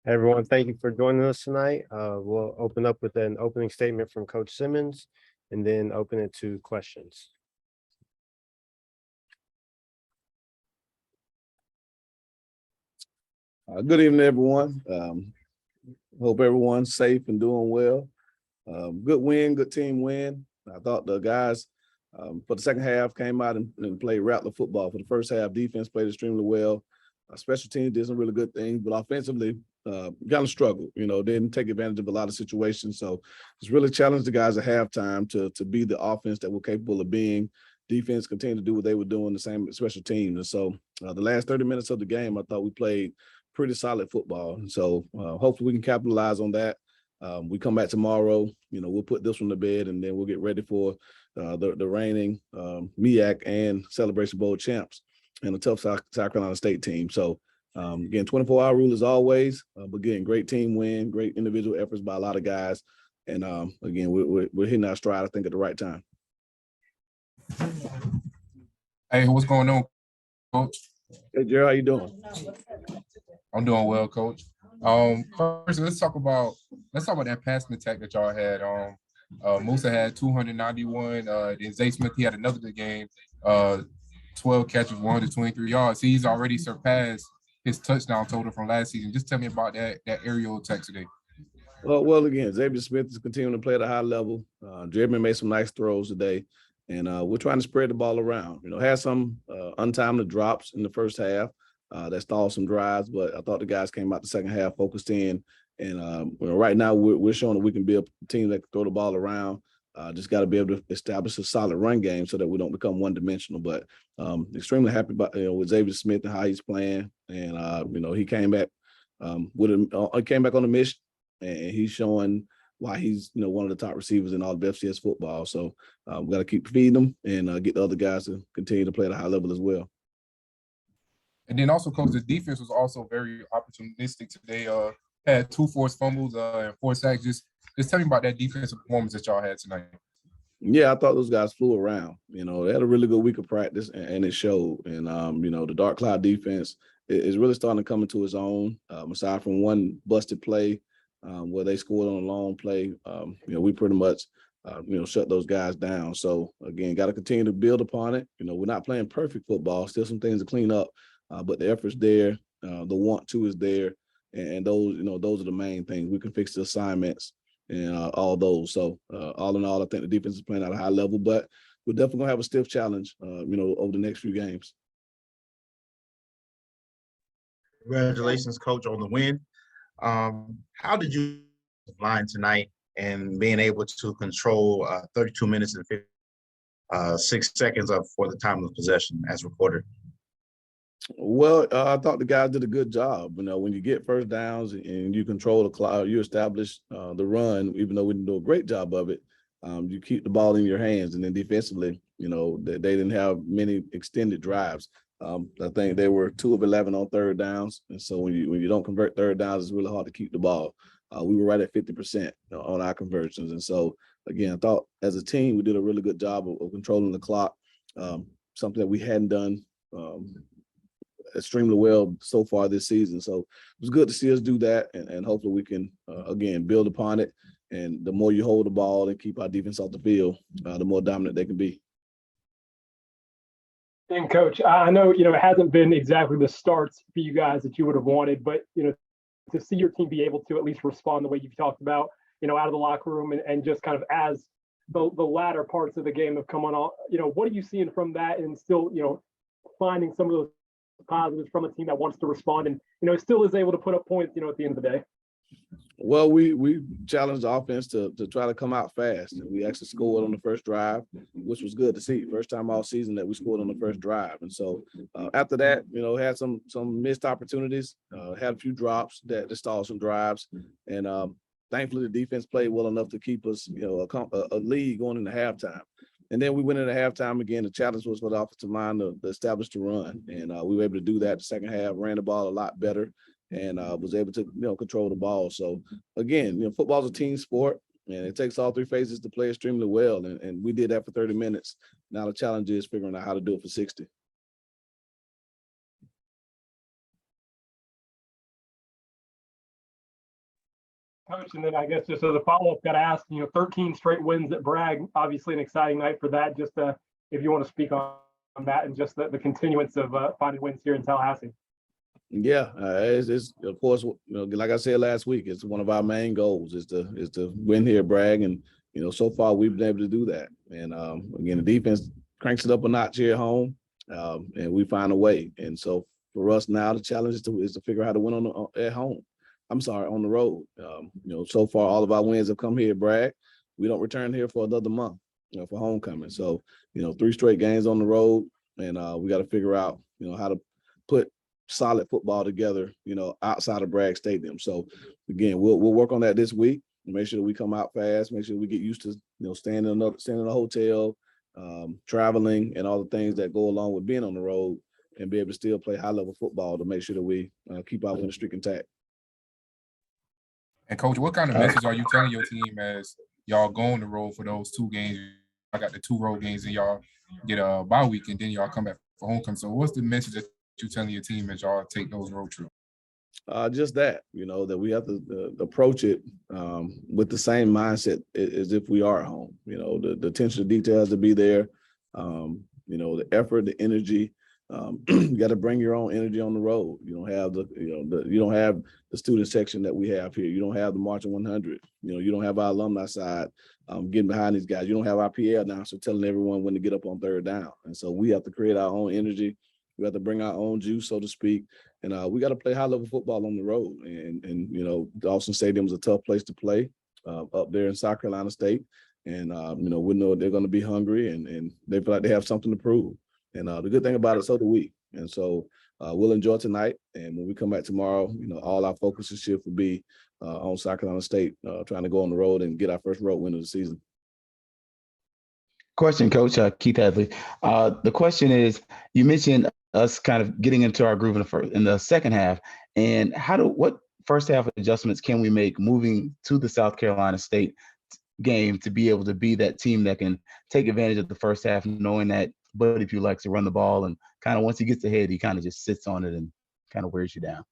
Everyone, thank you for joining us tonight. We'll open up with an opening statement from Coach Simmons and then open it to questions. Good evening, everyone. Hope everyone's safe and doing well. Good win, good team win. I thought the guys for the second half came out and played rattler football. For the first half, defense played extremely well. Special teams did some really good things, but offensively, kind of struggled. Didn't take advantage of a lot of situations. So it's really challenged the guys at halftime to be the offense that we're capable of being. Defense continued to do what they were doing, the same with special teams. And so the last 30 minutes of the game, I thought we played pretty solid football. And so hopefully we can capitalize on that. We come back tomorrow, we'll put this one to bed and then we'll get ready for the reigning MEAC and Celebration Bowl champs and a tough South Carolina State team. So again, 24-hour rule as always, but again, great team win, great individual efforts by a lot of guys. And again, we're hitting our stride, I think, at the right time. Hey, what's going on, Coach? Hey, Jerry, how you doing? I'm doing well, Coach. First, let's talk about that passing attack that y'all had. Musa had 291. Then Xavier Smith, he had another good game. 12 catches, 123 yards. He's already surpassed his touchdown total from last season. Just tell me about that aerial attack today. Well, again, Xavier Smith is continuing to play at a high level. Jeremy made some nice throws today, and we're trying to spread the ball around. Had some untimely drops in the first half that stalled some drives, but I thought the guys came out the second half focused in. And right now we're showing that we can be a team that can throw the ball around. Just got to be able to establish a solid run game so that we don't become one-dimensional. But extremely happy about with Xavier Smith and how he's playing. And he came back he came back on a mission, and he's showing why he's one of the top receivers in all of FCS football. So we got to keep feeding him and get the other guys to continue to play at a high level as well. And then also, Coach, the defense was also very opportunistic today. Had 2 forced fumbles and 4 sacks. Just tell me about that defensive performance that y'all had tonight. Yeah, I thought those guys flew around. They had a really good week of practice, and it showed. And the Dark Cloud defense is really starting to come into its own. Aside from one busted play where they scored on a long play, we pretty much shut those guys down. So again, got to continue to build upon it. We're not playing perfect football. Still some things to clean up, but the effort's there. The want to is there, and those are the main things. We can fix the assignments and all those. So all in all, I think the defense is playing at a high level, but we're definitely gonna have a stiff challenge, over the next few games. Congratulations, Coach, on the win. How did you line tonight and being able to control 32 minutes and 6 seconds up for the time of possession as recorded? Well, I thought the guys did a good job. When you get first downs and you control the clock, you establish the run, even though we didn't do a great job of it. You keep the ball in your hands, and then defensively, they didn't have many extended drives. I think they were 2 of 11 on third downs, and so when you don't convert third downs, it's really hard to keep the ball. We were right at 50% on our conversions, and so again, I thought as a team we did a really good job of controlling the clock, something that we hadn't done extremely well so far this season. So it was good to see us do that, and hopefully we can again build upon it. And the more you hold the ball and keep our defense off the field, the more dominant they can be. And Coach, I know it hasn't been exactly the starts for you guys that you would have wanted, but to see your team be able to at least respond the way you've talked about, out of the locker room and just kind of as the latter parts of the game have come on, what are you seeing from that, and still finding some of those positives from a team that wants to respond and still is able to put up points at the end of the day? Well, we challenged the offense to try to come out fast, and we actually scored on the first drive, which was good to see. First time all season that we scored on the first drive. And so after that, had some missed opportunities, had a few drops that stalled some drives, and thankfully the defense played well enough to keep us a lead going into halftime. And then we went into halftime again. The challenge was for the offensive line to establish the run, and we were able to do that the second half. Ran the ball a lot better, and was able to control the ball. So again, football's a team sport, and it takes all 3 phases to play extremely well. And we did that for 30 minutes. Now the challenge is figuring out how to do it for 60. Coach, and then I guess just as a follow-up, got to ask, 13 straight wins at Bragg, obviously an exciting night for that. Just if you want to speak on that and just the continuance of finding wins here in Tallahassee. Yeah, it's of course, like I said last week, it's one of our main goals is to win here at Bragg, and so far we've been able to do that. And again, the defense cranks it up a notch here at home, and we find a way. And so for us now, the challenge is to figure out how to win at home. On the road. So far all of our wins have come here at Bragg. We don't return here for another month, for homecoming. So 3 straight games on the road, and we got to figure out how to put solid football together, outside of Bragg Stadium. So again, we'll work on that this week. Make sure that we come out fast. Make sure we get used to staying in a hotel, traveling, and all the things that go along with being on the road, and be able to still play high level football to make sure that we keep our winning streak intact. And Coach, what kind of message are you telling your team as y'all go on the road for those 2 games? I got the 2 road games, and y'all get a bye week, and then y'all come back for homecoming. So what's the message that you're telling your team as y'all take those road trips? Just that, that we have to approach it with the same mindset as if we are at home. The attention to detail has to be there. The effort, the energy. You got to bring your own energy on the road. You don't have you don't have the student section that we have here. You don't have the Marching 100. You don't have our alumni side getting behind these guys. You don't have our PA announcer telling everyone when to get up on 3rd down. And so we have to create our own energy. We have to bring our own juice, so to speak. And we got to play high level football on the road. And Dawson Stadium is a tough place to play up there in South Carolina State. And we know they're going to be hungry, and they feel like they have something to prove. And the good thing about it, so do we. And so we'll enjoy tonight. And when we come back tomorrow, all our focus and shift will be on South Carolina State, trying to go on the road and get our first road win of the season. Question, Coach Keith Hadley. The question is, you mentioned us kind of getting into our groove in the second half. And what first half adjustments can we make moving to the South Carolina State game to be able to be that team that can take advantage of the first half, knowing that Buddy Pugh likes to run the ball, and kind of once he gets ahead, he kind of just sits on it and kind of wears you down?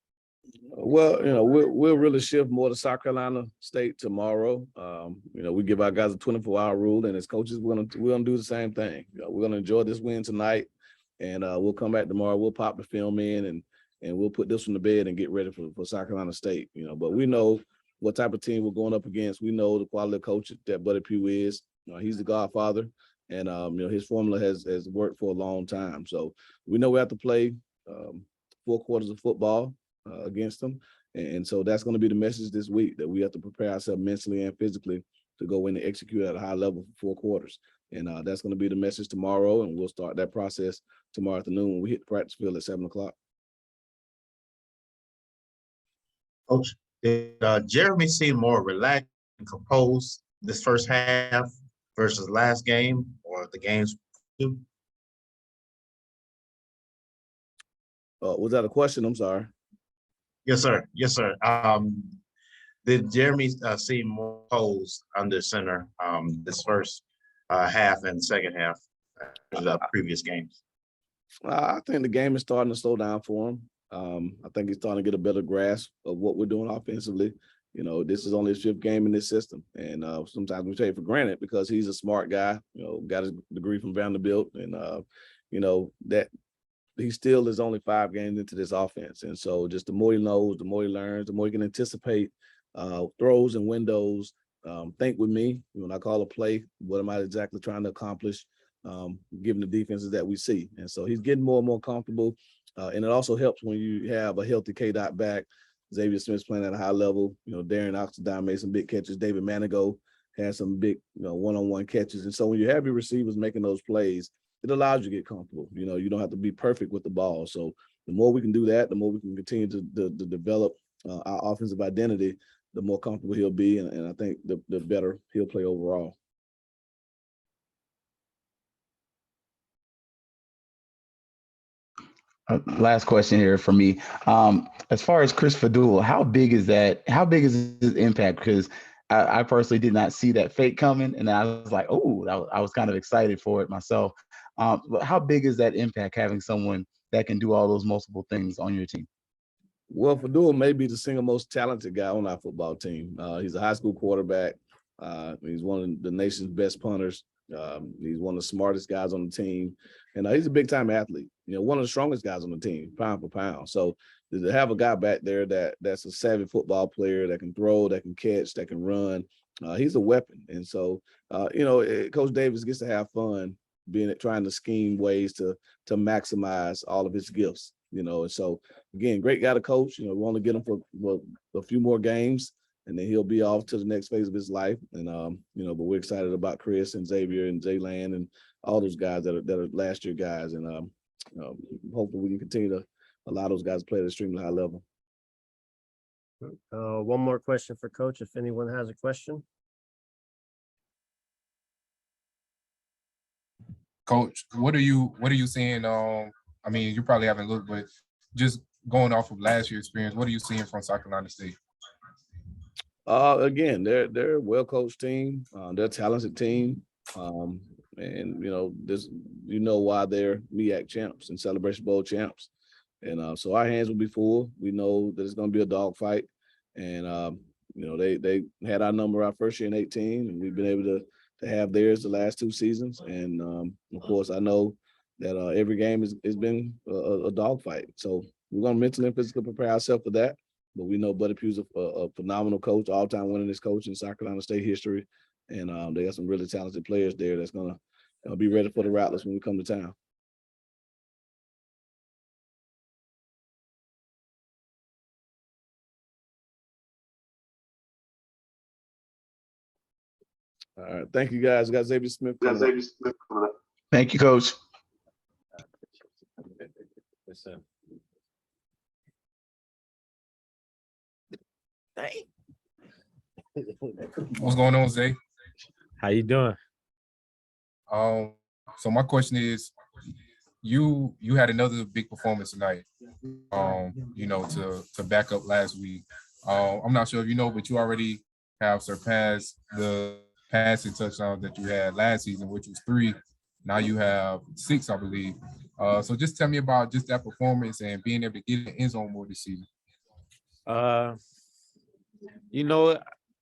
Well, we'll really shift more to South Carolina State tomorrow. We give our guys a 24-hour rule, and as coaches, we're gonna do the same thing. We're gonna enjoy this win tonight, and we'll come back tomorrow. We'll pop the film in, and we'll put this one to bed and get ready for South Carolina State. But we know what type of team we're going up against. We know the quality of coach that Buddy Pugh is. He's the godfather, and his formula has worked for a long time. So we know we have to play 4 quarters of football against them, and so that's going to be the message this week, that we have to prepare ourselves mentally and physically to go in and execute at a high level for 4 quarters. And that's going to be the message tomorrow, and we'll start that process tomorrow afternoon when we hit the practice field at 7:00. Coach, did Jeremy seem more relaxed and composed this first half versus last game or the games? Was that a question? I'm sorry. Yes, sir. Yes, sir. Did Jeremy seem more posed under center this first half and second half of the previous games? I think the game is starting to slow down for him. I think he's starting to get a better grasp of what we're doing offensively. This is only his 5th game in this system, and sometimes we take it for granted because he's a smart guy. Got his degree from Vanderbilt, and that he still is only 5 games into this offense. And so just the more he knows, the more he learns, the more he can anticipate throws and windows. Think with me when I call a play, what am I exactly trying to accomplish, given the defenses that we see. And so he's getting more and more comfortable. And it also helps when you have a healthy K-Dot back. Xavier Smith playing at a high level. Darren Oxendine made some big catches. David Manigo had some big, one-on-one catches. And so when you have your receivers making those plays, it allows you to get comfortable. You don't have to be perfect with the ball. So the more we can do that, the more we can continue to develop our offensive identity, the more comfortable he'll be. And I think the better he'll play overall. Last question here for me. As far as Chris Fadul, how big is that? How big is his impact? Because I personally did not see that fake coming, and I was like, oh, I was kind of excited for it myself. But how big is that impact, having someone that can do all those multiple things on your team? Well, Fadul may be the single most talented guy on our football team. He's a high school quarterback. He's one of the nation's best punters. He's one of the smartest guys on the team, and he's a big-time athlete. One of the strongest guys on the team, pound for pound. So to have a guy back there that's a savvy football player that can throw, that can catch, that can run, he's a weapon. And so, Coach Davis gets to have fun trying to scheme ways to maximize all of his gifts. And so again, great guy to coach. We want to get him for a few more games, and then he'll be off to the next phase of his life. And but we're excited about Chris and Xavier and Jaylan and all those guys that are last year guys. And hopefully we can continue to allow those guys to play at an extremely high level. One more question for Coach, if anyone has a question. Coach, what are you seeing? I mean, you probably haven't looked, but just going off of last year's experience, what are you seeing from South Carolina State? Again, they're a well-coached team. They're a talented team. And why they're MEAC champs and Celebration Bowl champs. And so our hands will be full. We know that it's going to be a dogfight. And they had our number our first year in 2018, and we've been able to have theirs the last 2 seasons. And of course, I know that every game has been a dogfight. So we're going to mentally and physically prepare ourselves for that. But we know Buddy Pugh's a phenomenal coach, all-time winningest coach in South Carolina State history. And they got some really talented players there that's going to be ready for the Rattlers when we come to town. All right. Thank you, guys. We got Xavier Smith. Thank you, Coach. What's going on, Zay? How you doing? So my question is, you had another big performance tonight, to back up last week. I'm not sure if you know, but you already have surpassed the passing touchdowns that you had last season, which was 3. Now you have 6, I believe. So just tell me about just that performance and being able to get in the end zone more this season.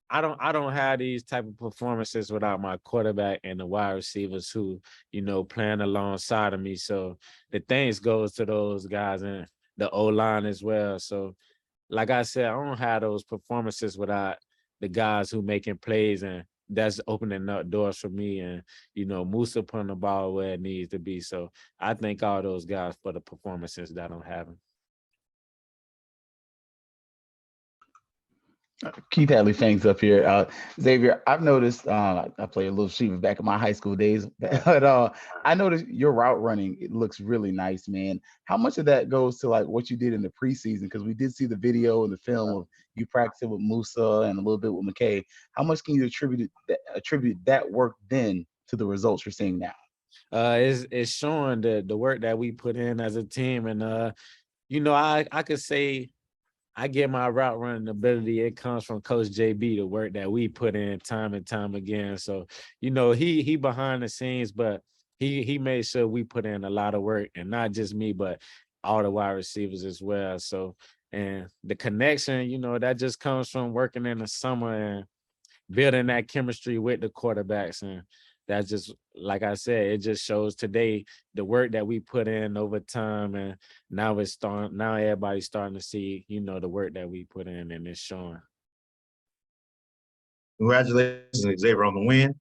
I don't have these type of performances without my quarterback and the wide receivers who, playing alongside of me. So the thanks goes to those guys and the O-line as well. So like I said, I don't have those performances without the guys who making plays, and that's opening up doors for me, and Musa putting the ball where it needs to be. So I thank all those guys for the performances that I'm having. Keith Hadley Fangs up here. Xavier, I've noticed, I played a little shooter back in my high school days, but I noticed your route running, it looks really nice, man. How much of that goes to like what you did in the preseason? Because we did see the video and the film of you practicing with Musa and a little bit with McKay. How much can you attribute that work then to the results you're seeing now? It's showing the work that we put in as a team. And, I could say, I get my route running ability. It comes from Coach JB, the work that we put in time and time again. So, he behind the scenes, but he made sure we put in a lot of work, and not just me, but all the wide receivers as well. So, and the connection, that just comes from working in the summer and building that chemistry with the quarterbacks. And that's just, like I said, it just shows today the work that we put in over time, and now everybody's starting to see, the work that we put in, and it's showing. Congratulations, Xavier, on the win.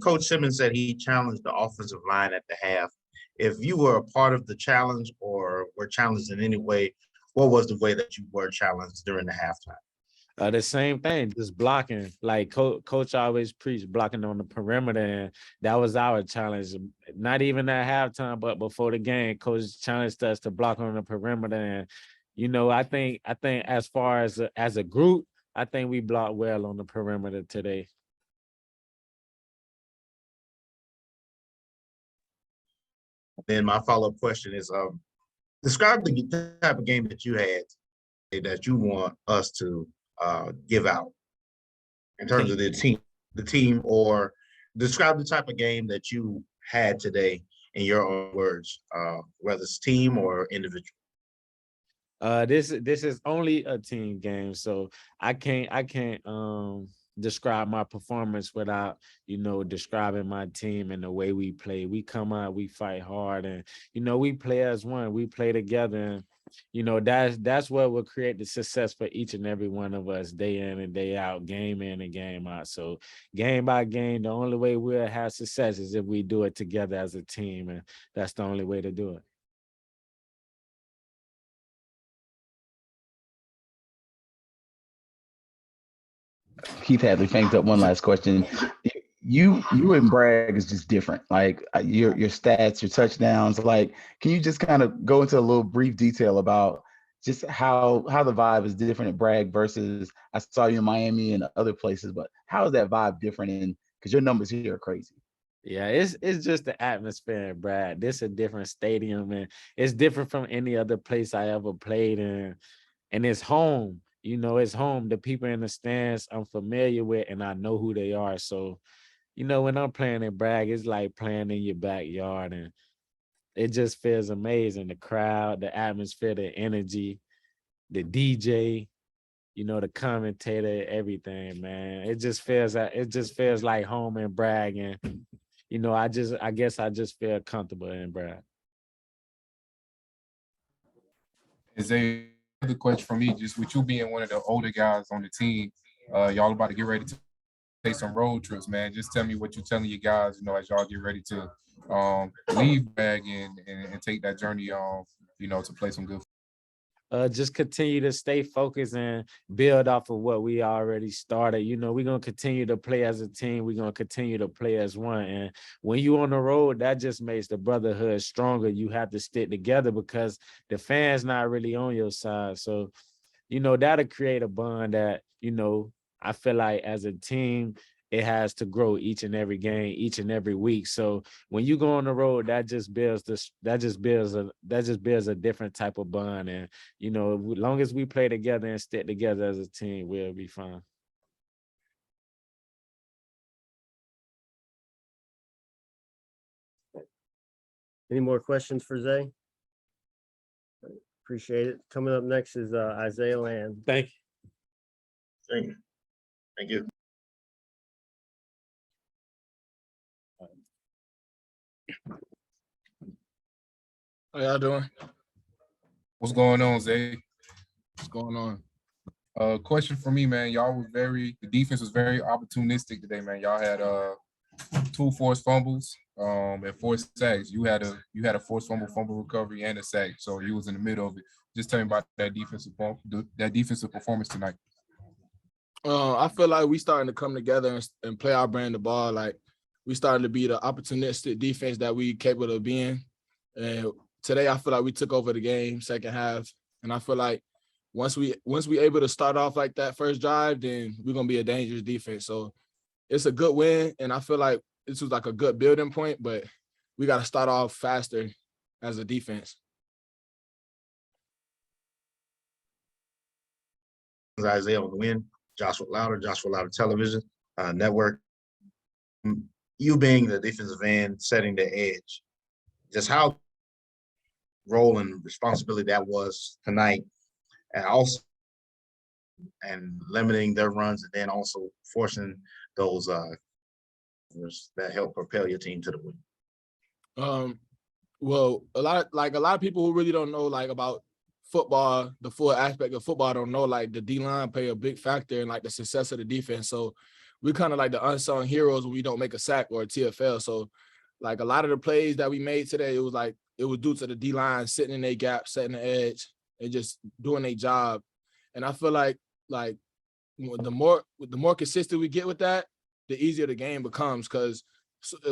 Coach Simmons said he challenged the offensive line at the half. If you were a part of the challenge or were challenged in any way, what was the way that you were challenged during the halftime? The same thing, just blocking. Like Coach always preached blocking on the perimeter, and that was our challenge. Not even at halftime, but before the game, Coach challenged us to block on the perimeter. And I think as far as a group, I think we blocked well on the perimeter today. Then my follow-up question is, describe the type of game that you had that you want us to give out in terms of the team, or describe the type of game that you had today in your own words, whether it's team or individual. This is only a team game, so I can't describe my performance without, describing my team and the way we play. We come out, we fight hard, and we play as one. We play together, and that's what will create the success for each and every one of us, day in and day out, game in and game out. So game by game, the only way we'll have success is if we do it together as a team, and that's the only way to do it. Keith Hadley, thanks up. One last question. You and Bragg is just different. Like your stats, your touchdowns. Like, can you just kind of go into a little brief detail about just how the vibe is different at Bragg versus I saw you in Miami and other places, but how is that vibe different? And because your numbers here are crazy. Yeah, it's just the atmosphere, Brad. This a different stadium, and it's different from any other place I ever played in. And it's home. It's home. The people in the stands I'm familiar with, and I know who they are. So, when I'm playing in Bragg, it's like playing in your backyard, and it just feels amazing. The crowd, the atmosphere, the energy, the DJ, the commentator, everything, man. It just feels like home in Bragg, and I guess I just feel comfortable in Bragg. Is a other question for me, just with you being one of the older guys on the team, y'all about to get ready to take some road trips, man. Just tell me what you're telling you guys, as y'all get ready to leave Bragg and take that journey to play some good. Just continue to stay focused and build off of what we already started. We're going to continue to play as a team. We're going to continue to play as one. And when you're on the road, that just makes the brotherhood stronger. You have to stick together because the fans not really on your side. So, that'll create a bond that, I feel like as a team, it has to grow each and every game, each and every week. So when you go on the road, that just builds a different type of bond. And as long as we play together and stick together as a team, we'll be fine. Any more questions for Zay? Appreciate it. Coming up next is Isaiah Land. Thank you. Thank you. How y'all doing? What's going on, Zay? What's going on? Question for me, man. The defense was very opportunistic today, man. Y'all had 2 forced fumbles and 4 sacks. You had a forced fumble recovery, and a sack. So you was in the middle of it. Just tell me about that defensive performance tonight. I feel like we starting to come together and play our brand of ball. Like we starting to be the opportunistic defense that we capable of being. And today, I feel like we took over the game second half, and I feel like once we able to start off like that first drive, then we're gonna be a dangerous defense. So it's a good win, and I feel like this was like a good building point, but we got to start off faster as a defense. Isaiah on the Win, Joshua Louder Television Network. You being the defensive end, setting the edge, just how role and responsibility that was tonight, and also limiting their runs, and then also forcing those that help propel your team to the win. Well, a lot of people who really don't know like about football, the full aspect of football, don't know like the D-line play a big factor in like the success of the defense. So we kind of like the unsung heroes when we don't make a sack or a TFL. So like a lot of the plays that we made today, it was due to the D-line sitting in their gap, setting the edge, and just doing their job. And I feel like the more consistent we get with that, the easier the game becomes, because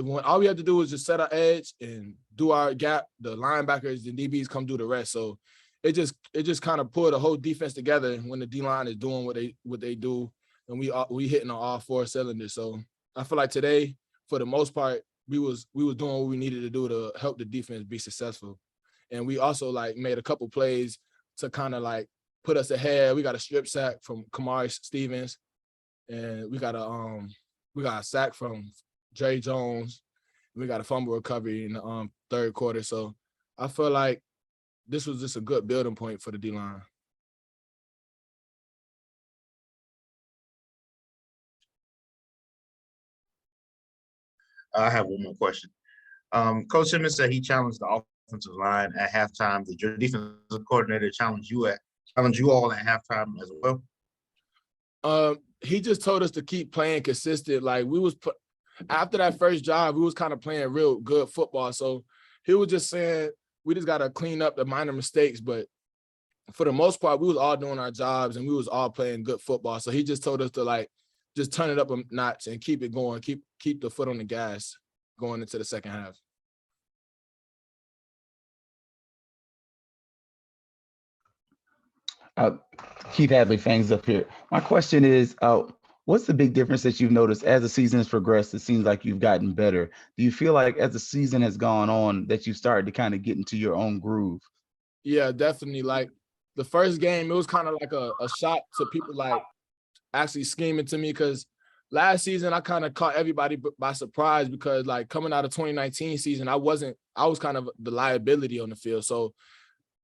when all we have to do is just set our edge and do our gap, the linebackers and DBs come do the rest. So it just kind of pulled the whole defense together when the D-line is doing what they do, and we hitting on all 4 cylinders. So I feel like today, for the most part, we was doing what we needed to do to help the defense be successful. And we also like made a couple plays to kind of like put us ahead. We got a strip sack from Kamari Stevens, and we got a sack from Dre Jones. We got a fumble recovery in the third quarter. So I feel like this was just a good building point for the D-line. I have one more question. Coach Simmons said he challenged the offensive line at halftime. Did your defensive coordinator challenge you all at halftime as well? He just told us to keep playing consistent. Like after that first drive, we was kind of playing real good football. So he was just saying we just gotta clean up the minor mistakes. But for the most part, we was all doing our jobs and we was all playing good football. So he just told us to like just turn it up a notch and keep it going, keep the foot on the gas going into the second half. Keith Hadley, Fangs Up here. My question is, what's the big difference that you've noticed as the season has progressed? It seems like you've gotten better. Do you feel like as the season has gone on that you've started to kind of get into your own groove? Yeah, definitely. Like the first game, it was kind of like a shock to people like actually scheming to me, because last season I kind of caught everybody by surprise, because like coming out of 2019 season, I was kind of the liability on the field. So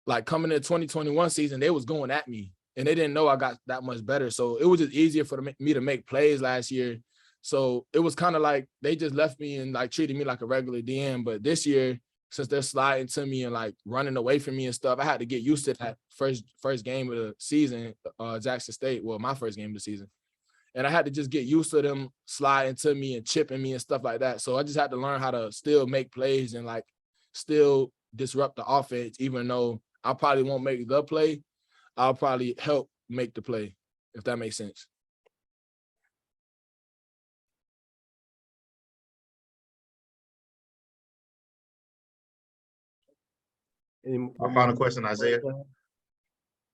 like coming in 2021 season, they was going at me and they didn't know I got that much better. So it was just easier for me to make plays last year. So it was kind of like they just left me and like treated me like a regular DM. But this year, since they're sliding to me and like running away from me and stuff, I had to get used to that first game of the season, Jackson State. Well, my first game of the season. And I had to just get used to them sliding to me and chipping me and stuff like that. So I just had to learn how to still make plays and like still disrupt the offense, even though I probably won't make the play. I'll probably help make the play, if that makes sense. My final question, Isaiah.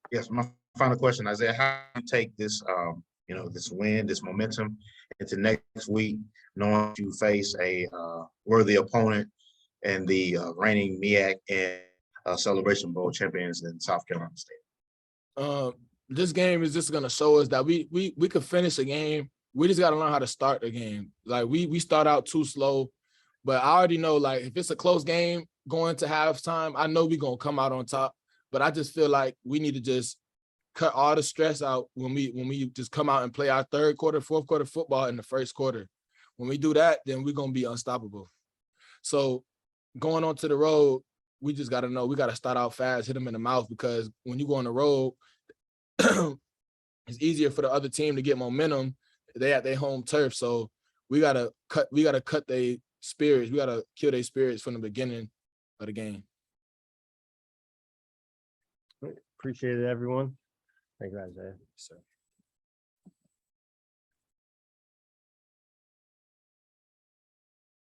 Yes, my final question, Isaiah. How do you take this, this win, this momentum into next week, knowing you face a worthy opponent and the reigning MEAC and Celebration Bowl champions in South Carolina State? This game is just gonna show us that we could finish a game. We just gotta learn how to start the game. Like we start out too slow, but I already know like if it's a close game going to halftime, I know we're gonna come out on top. But I just feel like we need to just cut all the stress out when we just come out and play our third quarter, fourth quarter football in the first quarter. When we do that, then we're gonna be unstoppable. So going on to the road, we just gotta know we gotta start out fast, hit them in the mouth, because when you go on the road, it's easier for the other team to get momentum. They at their home turf, so we gotta cut their spirits. We gotta kill their spirits from the beginning of the game. Appreciate it, everyone. Thank you, Isaiah. So.